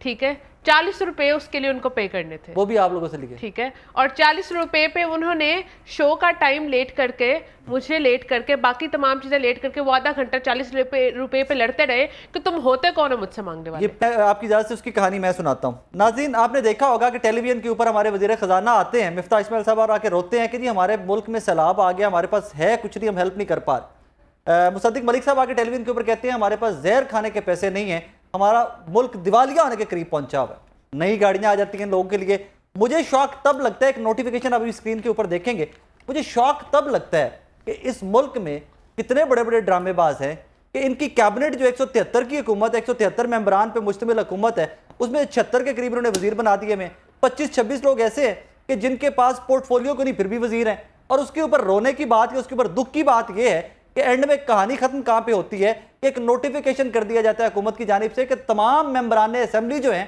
ठीक है, 40 रुपए उसके लिए उनको पे करने थे, वो भी आप लोगों से लिए, ठीक है। और 40 रुपए पे उन्होंने शो का टाइम लेट करके, मुझे लेट करके, बाकी तमाम चीजें लेट करके, वो आधा घंटा 40 रुपए पे लड़ते रहे कि तुम होते कौन हो मुझसे मांगने वाले। ये आपकी इजाजत से उसकी कहानी मैं सुनाता हूँ। नाज़रीन, आपने देखा होगा कि टेलीविजन के ऊपर हमारे वज़ीर ख़जाना आते हैं, मिफ्ता इस्माइल साहब, और आके रोते हैं कि जी हमारे मुल्क में सैलाब आ गया, हमारे पास है कुछ नहीं, हम हेल्प नहीं कर पा रहे। मुसद्दिक मलिक साहब आके टेलीविजन के ऊपर कहते हैं हमारे पास जहर खाने के पैसे नहीं हैं, हमारा मुल्क दिवालिया होने के करीब पहुंचा हुआ है, नई गाड़ियां आ जाती हैं लोगों के लिए। मुझे शौक तब लगता है, एक नोटिफिकेशन अभी स्क्रीन के ऊपर देखेंगे, मुझे शौक तब लगता है कि इस मुल्क में कितने बड़े बड़े ड्रामेबाज हैं कि इनकी कैबिनेट जो 173 की हुकूमत, 173 मेंबरान पे मुश्तमिल हुकूमत है, उसमें 76 के करीब उन्होंने वजीर बना दिए। में 25-26 लोग ऐसे हैं कि जिनके पास पोर्टफोलियो को नहीं फिर भी वजीर हैं। और उसके ऊपर रोने की बात, उसके ऊपर दुख की बात यह है कि एंड में कहानी खत्म कहां पे होती है कि एक नोटिफिकेशन कर दिया जाता है हुकूमत की जानिब से कि तमाम मेंबरान असेंबली जो हैं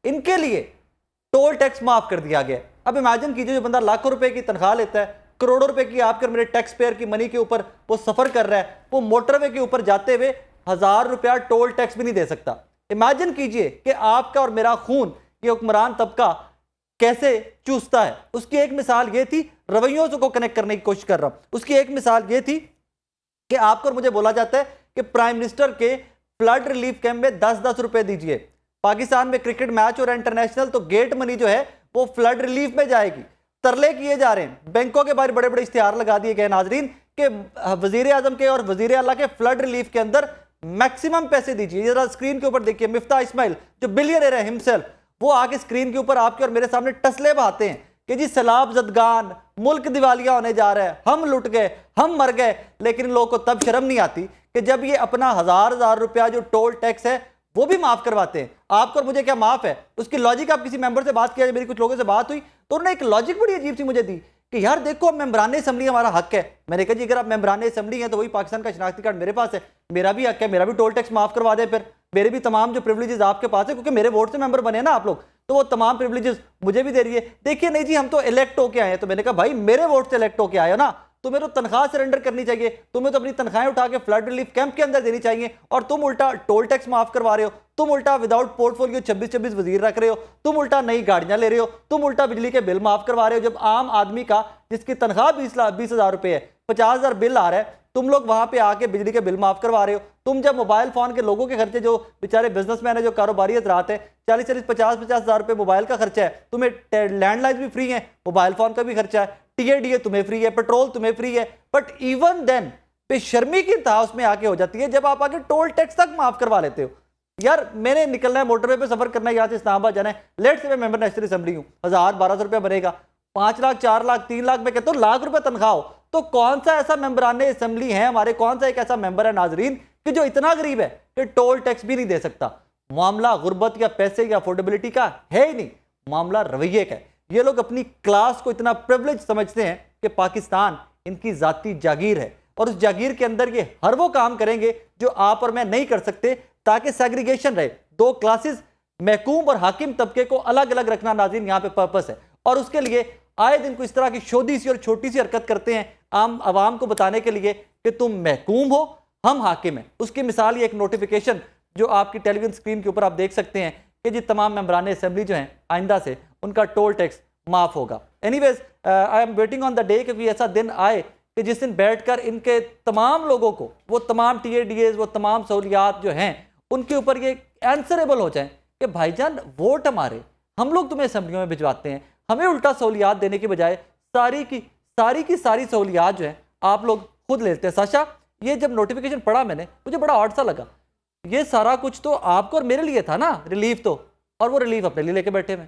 इनके लिए टोल टैक्स माफ कर दिया गया। अब इमेजिन कीजिए, जो बंदा लाखों रुपए की तनख्वाह लेता है, करोड़ों रुपए की आपके मेरे टैक्स पेयर की मनी के ऊपर वो सफर कर रहा है, वो मोटरवे के ऊपर जाते हुए 1000 रुपया टोल टैक्स भी नहीं दे सकता। इमेजिन कीजिए कि आपका और मेरा खून ये हुक्मरान तबका कैसे चूसता है। उसकी एक मिसाल ये थी, रवैयों को कनेक्ट करने की कोशिश कर रहा हूं, उसकी एक मिसाल ये थी कि आपको और मुझे बोला जाता है कि प्राइम मिनिस्टर के फ्लड रिलीफ कैंप में 10-10 रुपए दीजिए। पाकिस्तान में क्रिकेट मैच हो रहा है इंटरनेशनल, तो गेट मनी जो है वो फ्लड रिलीफ में जाएगी। तरले किए जा रहे हैं, बैंकों के बाहर बड़े बड़े इश्तिहार लगा दिए गए नाजरीन के वजीर आजम के और वजीर आला के फ्लड रिलीफ के अंदर मैक्सिमम पैसे दीजिए। जरा स्क्रीन के ऊपर देखिए, मिफ्ता इस्माइल जो बिलियनर है हिमसेल्फ, वो आके स्क्रीन के ऊपर आपके और मेरे सामने टसले बहाते हैं कि जी सैलाब जदगान, मुल्क दिवालिया होने जा रहा है, हम लुट गए, हम मर गए। लेकिन इन लोगों को तब शर्म नहीं आती कि जब ये अपना 1000 रुपया जो टोल टैक्स है वो भी माफ करवाते हैं। आपको और मुझे क्या माफ है? उसकी लॉजिक, आप किसी मेंबर से बात किया, मेरी कुछ लोगों से बात हुई तो उन्होंने एक लॉजिक बड़ी अजीब सी मुझे दी कि यार देखो, अब मेंबरान असेंबली हमारा हक है। मैंने कहा जी अगर आप मेंबरान असेंबली हैं तो वही पाकिस्तान का शनाख्ती कार्ड मेरे पास है, मेरा भी हक है, मेरा भी टोल टैक्स माफ करवा दे, फिर मेरे भी तमाम जो प्रिविलेजेस आपके पास है, क्योंकि मेरे वोट से मेंबर बने ना आप लोग, तो वो तमाम प्रिविलेजेस मुझे भी दे रही है। देखिए नहीं जी हम तो इलेक्ट होके आए हैं। तो मैंने कहा भाई मेरे वोट से इलेक्ट होके आए हो ना, तुम्हें तो तनख्वाह सरेंडर करनी चाहिए, तुम्हें तो अपनी तनख्वाहें उठा के फ्लड रिलीफ कैंप के अंदर देनी चाहिए, और तुम उल्टा टोल टैक्स माफ करवा रहे हो, तुम उल्टा विदाउट पोर्टफोलियो 26-26 वजीर रख रहे हो, तुम उल्टा नई गाड़ियां ले रहे हो, तुम उल्टा बिजली के बिल माफ करवा रहे हो। जब आम आदमी का जिसकी तनख्वाह 20,000 रुपए है, 50,000 बिल आ रहा है, तुम लोग वहां पे आके बिजली के बिल माफ करवा रहे हो। तुम जब मोबाइल फोन के लोगों के खर्चे, जो बेचारे बिजनेसमैन है, जो कारोबारी हजरात है, 40-40, 50-50 हज़ार रुपए मोबाइल का खर्चा है, तुम्हें लैंडलाइन भी फ्री है, मोबाइल फोन का भी खर्चा है, टीएडीए तुम्हें फ्री है, पेट्रोल तुम्हें फ्री है। बट इवन देन बेशर्मी की इंतहा उसमें आके हो जाती है जब आप आके टोल टैक्स तक माफ करवा लेते हो। यार मैंने निकलना है, मोटरवे पे सफर करना है, यहाँ से इस्लामाबाद जाना है, लेट से मैं मेंबर नेशनल असेंबली हूँ, 1000-1200 रुपया बनेगा, 5 लाख, 4 लाख, 3 लाख, मैं कहता हूँ लाख रुपए तनख्वाह हो, तो कौन सा ऐसा मेंबरान असेंबली है हमारे, कौन सा एक ऐसा मेंबर है नाजरीन कि जो इतना गरीब है कि टोल टैक्स भी नहीं दे सकता? मामला गुर्बत या पैसे या अफोर्डेबिलिटी का है ही नहीं, मामला रवैये का है। ये लोग अपनी क्लास को इतना प्रिविलेज समझते हैं कि पाकिस्तान इनकी जाती जागीर है, और उस जागीर के अंदर ये हर वो काम करेंगे जो आप और मैं नहीं कर सकते, ताकि सेग्रीगेशन रहे, दो क्लासेस, महकूम और हाकिम तबके को अलग अलग रखना नाज़रीन यहाँ पे पर्पस है। और उसके लिए आए दिन को इस तरह की शोधी सी और छोटी सी हरकत करते हैं आम आवाम को बताने के लिए कि तुम महकूम हो, हम हाकिम हैं। उसकी मिसाल ये एक नोटिफिकेशन जो आपकी टेलीविजन स्क्रीन के ऊपर आप देख सकते हैं कि जी तमाम मेंबरान असेंबली जो हैं आइंदा से उनका टोल टैक्स माफ होगा। Anyways I am waiting on the day कि कोई ऐसा दिन आए कि जिस दिन बैठकर इनके तमाम लोगों को वो तमाम टीएडीएस, वो तमाम सहूलियात जो हैं उनके ऊपर ये आंसरेबल हो जाए कि भाईजान वोट हमारे, हम लोग तुम्हें असेंबलियों में भिजवाते हैं, हमें उल्टा सहूलियात देने के बजाय सारी की सारी सहूलियात जो है आप लोग खुद लेते हैं। साशा, ये जब नोटिफिकेशन पढ़ा मैंने, मुझे बड़ा ऑड सा लगा, ये सारा कुछ तो आपको और मेरे लिए था ना रिलीफ, तो और वो रिलीफ अपने लिए लेके बैठे हुए।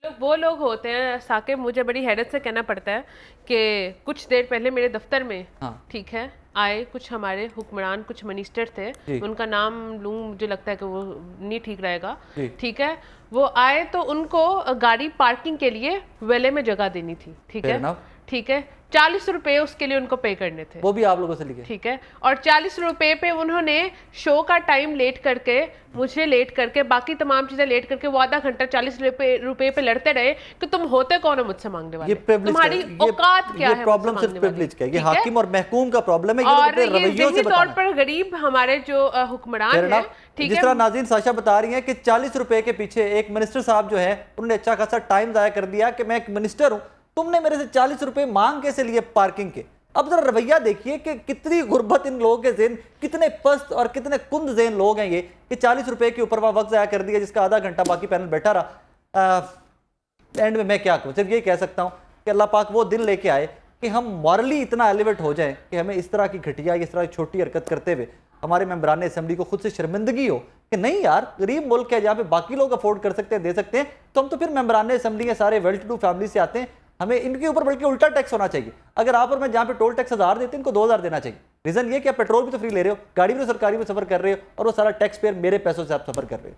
वो लोग होते हैं साकिब, मुझे बड़ी हैरत से कहना पड़ता है कि कुछ देर पहले मेरे दफ्तर में, हाँ, ठीक है, आए कुछ हमारे हुक्मरान, कुछ मिनिस्टर थे, उनका नाम लूँ मुझे लगता है कि वो नहीं ठीक रहेगा, ठीक है। वो आए तो उनको गाड़ी पार्किंग के लिए वेले में जगह देनी थी, ठीक है, ठीक है, 40 रुपए उसके लिए उनको पे करने थे, वो भी आप लोगों से लिए, ठीक है। और 40 रुपए पे उन्होंने शो का टाइम लेट करके, मुझे लेट करके, बाकी तमाम चीजें लेट करके, वो आधा घंटा 40 रुपए पे लड़ते रहे कि तुम होते कौन हो मुझसे मांगने वाले, तुम्हारी औकात क्या है? प्रॉब्लम सिर्फ प्रिविलेज का है, ये हाकिम और महकूम का प्रॉब्लम है। और ये ज़हनी तौर पर गरीब हमारे जो हुक्मरान हैं, ठीक जिस है। तरह नाज़रीन साशा बता रही हैं कि 40 रुपए के पीछे एक मिनिस्टर साहब जो है उन्होंने अच्छा खासा टाइम ज़ाया कर दिया कि मैं एक मिनिस्टर हूं, तुमने मेरे से 40 रुपए मांग कैसे लिए पार्किंग के। अब जरा रवैया देखिए कि कितनी गुर्बत इन लोगों के ज़हन, कितने पस्त और कितने कुंद ज़हन लोग हैं ये कि 40 रुपए के ऊपर वहाँ वक्त ज़ाया कर दिया जिसका आधा घंटा बाकी पैनल बैठा रहा। एंड में मैं क्या कहूँ, सिर्फ ये कह सकता हूँ कि अल्लाह पाक वो दिन लेके आए कि हम मॉरली इतना एलिवेट हो जाएं कि हमें इस तरह की घटिया, इस तरह की छोटी हरकत करते हुए हमारे मेंबरान असेंबली को खुद से शर्मिंदगी हो कि नहीं यार, गरीब मुल्क है जहाँ पे बाकी लोग अफोर्ड कर सकते हैं, दे सकते हैं, तो हम तो फिर मेंबरान असेंबली है, सारे वेल टू डू फैमिली से आते हैं, हमें इनके ऊपर बल्कि उल्टा टैक्स होना चाहिए। अगर आप और मैं जहाँ पे टोल टैक्स 1000 देते हैं, इनको 2000 देना चाहिए। रीजन ये कि आप पेट्रोल भी तो फ्री ले रहे हो, गाड़ी भी तो सरकारी में सफर कर रहे हो, और वो सारा टैक्स पेयर मेरे पैसों से आप सफर कर रहे हो।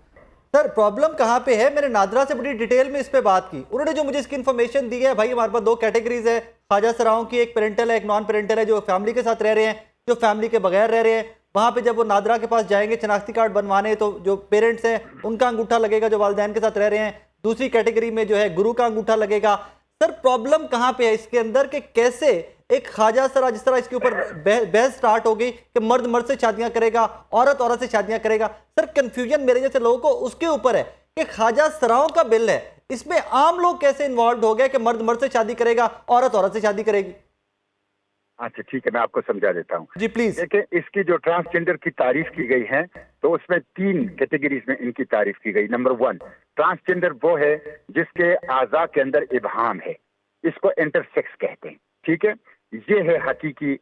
सर प्रॉब्लम कहाँ पे है, मैंने नादरा से बड़ी डिटेल में इस पे बात की, उन्होंने जो मुझे इसकी इन्फॉर्मेशन दी है, भाई हमारे पास 2 कैटेगरीज है, ख्वाजा सराओं की, एक पेरेंटल है एक नॉन पेरेंटल है, जो फैमिली के साथ रह रहे हैं, जो फैमिली के बगैर रह रहे हैं। वहाँ पे जब वो नादरा के पास जाएंगे शनाख्ती कार्ड बनवाने, तो जो पेरेंट्स हैं उनका अंगूठा लगेगा जो वालिदैन के साथ रह रहे हैं। दूसरी कैटेगरी में जो है गुरु का अंगूठा लगेगा। सर प्रॉब्लम कहाँ पे है इसके अंदर कि कैसे एक ख्वाजा सरा, जिस तरह इसके ऊपर बहस स्टार्ट हो गई कि मर्द मर्द से शादियां करेगा, औरत औरत से शादियां करेगा। सर कंफ्यूजन मेरे जैसे लोगों को उसके ऊपर है कि ख्वाजा सराओं का बिल है, इसमें आम लोग कैसे इन्वॉल्व हो गए कि मर्द मर्द से शादी करेगा, औरत औरत से शादी करेगी। अच्छा ठीक है, मैं आपको समझा देता हूँ जी प्लीज। देखिए, इसकी जो ट्रांसजेंडर की तारीफ की गई है तो उसमें 3 कैटेगरीज में इनकी तारीफ की गई। नंबर 1, ट्रांसजेंडर वो है जिसके आज़ा के अंदर इबहाम है, इसको इंटरसेक्स कहते हैं, ठीक है, ये है हकीकी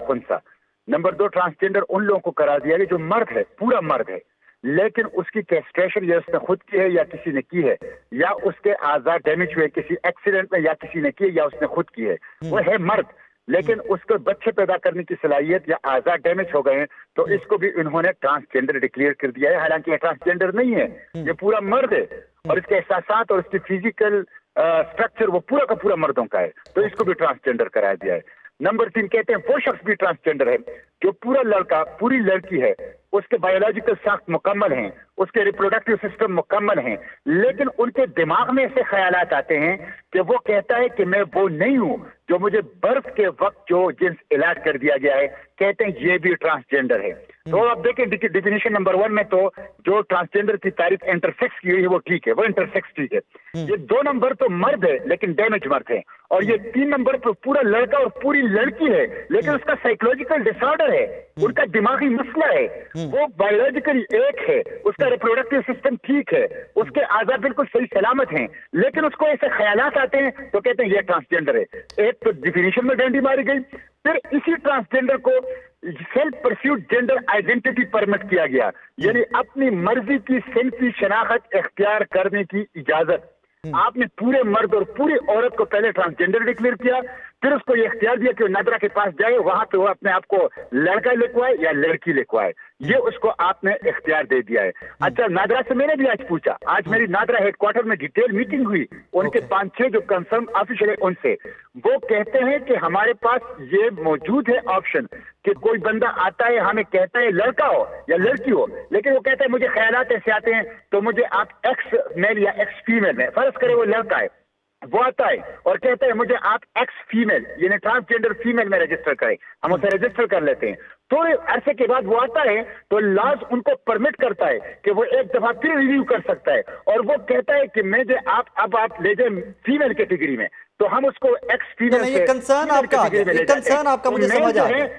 खुंसा। नंबर 2, ट्रांसजेंडर उन लोगों को करार दिया गया जो मर्द है, पूरा मर्द है, लेकिन उसकी कैस्ट्रेशन या उसने खुद की है या किसी ने की है, या उसके आज़ा डैमेज हुए किसी एक्सीडेंट में या किसी ने की है या उसने खुद की है, वो है मर्द, लेकिन उसको बच्चे पैदा करने की सलाहियत या आज़ाद डैमेज हो गए हैं, तो इसको भी इन्होंने ट्रांसजेंडर डिक्लेयर कर दिया है। हालांकि ये ट्रांसजेंडर नहीं है, ये पूरा मर्द है, और इसके एहसासात और इसकी फिजिकल स्ट्रक्चर वो पूरा का पूरा मर्दों का है, तो इसको भी ट्रांसजेंडर कराया दिया है। नंबर 3 कहते हैं वो शख्स भी ट्रांसजेंडर है जो पूरा लड़का पूरी लड़की है, उसके बायोलॉजिकल साख्त मुकम्मल हैं, उसके रिप्रोडक्टिव सिस्टम मुकम्मल हैं, लेकिन उनके दिमाग में ऐसे ख्यालात आते हैं कि वो कहता है कि मैं वो नहीं हूं जो मुझे बर्थ के वक्त जो जिन्स इलाज कर दिया गया है, कहते हैं ये भी ट्रांसजेंडर है। तो अब देखें डिफिनेशन नंबर 1 में तो जो ट्रांसजेंडर की तारीफ इंटरसेक्स की हुई है वो ठीक है, वो इंटरसेक्स ठीक है। ये 2 नंबर तो मर्द है लेकिन डैमेज मर्द है, और ये 3 नंबर पर पूरा लड़का और पूरी लड़की है, लेकिन उसका साइकोलॉजिकल डिसऑर्डर है, उनका दिमागी मसला है, वो बायोलॉजिकली एक है, उसका रिप्रोडक्टिव सिस्टम ठीक है, उसके आज़ा बिल्कुल सही सलामत हैं, लेकिन उसको ऐसे ख्यालात आते हैं तो कहते हैं ये ट्रांसजेंडर है। एक तो डिफिनेशन में डंडी मारी गई, फिर इसी ट्रांसजेंडर को self perceived gender identity permit किया गया, यानी अपनी मर्जी की सिंफी शनाख्त इख्तियार करने की इजाजत। आपने पूरे मर्द और पूरी औरत को पहले ट्रांसजेंडर डिक्लेयर किया, फिर उसको ये इख्तियार दिया कि वो नादरा के पास जाए, वहां पे वो अपने आप को लड़का लिखवाए या लड़की लिखवाए, ये उसको आपने इख्तियार दे दिया है। अच्छा, नादरा से मैंने भी आज पूछा, आज मेरी नादरा हेडक्वार्टर में डिटेल मीटिंग हुई, उनके 5-6 जो कंसर्न ऑफिशियल है उनसे, वो कहते हैं कि हमारे पास ये मौजूद है ऑप्शन कि कोई बंदा आता है हमें कहता है लड़का हो या लड़की हो, लेकिन वो कहता है मुझे ख्यालात ऐसे आते हैं तो मुझे आप एक्स मेल या एक्स फीमेल में, फर्ज करें वो लड़का है, वो आता है और कहता है मुझे आप एक्स फीमेल यानी ट्रांसजेंडर फीमेल में रजिस्टर करें, हम उसे रजिस्टर कर लेते हैं। थोड़े अरसे के बाद वो आता है तो लॉज उनको परमिट करता है कि वो एक दफा फिर रिव्यू कर सकता है, और वो कहता है कि मैं जो आप ले जाए फीमेल कैटेगरी में, तो हम उसको एक्स फीमेल ये कंसर्न आपका मुझे समझ आ गया।